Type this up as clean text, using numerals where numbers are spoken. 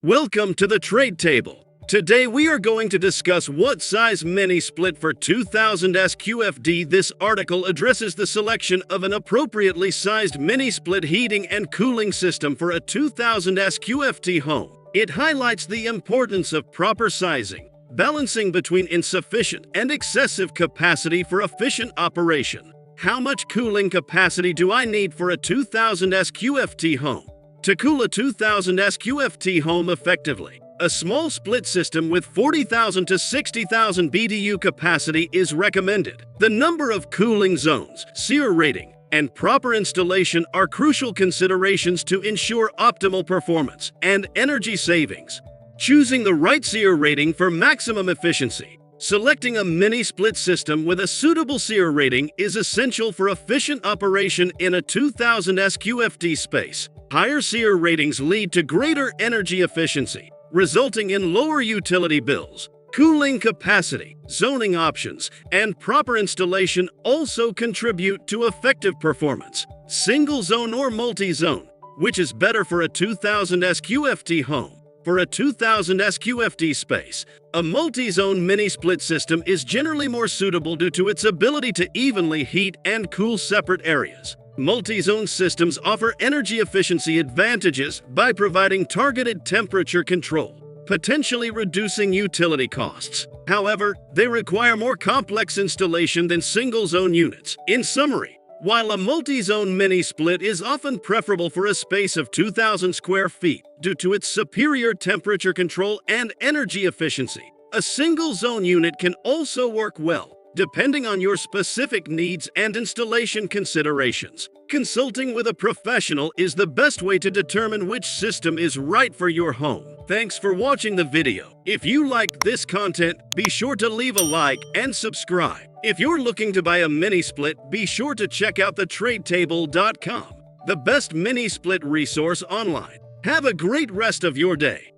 Welcome to the trade table. Today we are going to discuss what size mini split for 2000 SQFD. This article addresses the selection of an appropriately sized mini split heating and cooling system for a 2000 SQFD home. It highlights the importance of proper sizing, balancing between insufficient and excessive capacity for efficient operation. How much cooling capacity do I need for a 2000 SQFD home? To cool a 2000 SQFD home effectively, a small split system with 40,000 to 60,000 BTU capacity is recommended. The number of cooling zones, SEER rating, and proper installation are crucial considerations to ensure optimal performance and energy savings. Choosing the right SEER rating for maximum efficiency. Selecting a mini split system with a suitable SEER rating is essential for efficient operation in a 2000 SQFD space. Higher SEER ratings lead to greater energy efficiency, resulting in lower utility bills. Cooling capacity, zoning options, and proper installation also contribute to effective performance. Single zone or multi-zone, which is better for a 2000 SQFD home. For a 2000 SQFD space, a multi-zone mini-split system is generally more suitable due to its ability to evenly heat and cool separate areas. Multi-zone systems offer energy efficiency advantages by providing targeted temperature control, potentially reducing utility costs. However, they require more complex installation than single-zone units. In summary, while a multi-zone mini-split is often preferable for a space of 2,000 square feet due to its superior temperature control and energy efficiency, a single-zone unit can also work well, depending on your specific needs and installation considerations. Consulting with a professional is the best way to determine which system is right for your home. Thanks for watching the video. If you liked this content, be sure to leave a like and subscribe. If you're looking to buy a mini split, be sure to check out thetradetable.com, the best mini split resource online. Have a great rest of your day.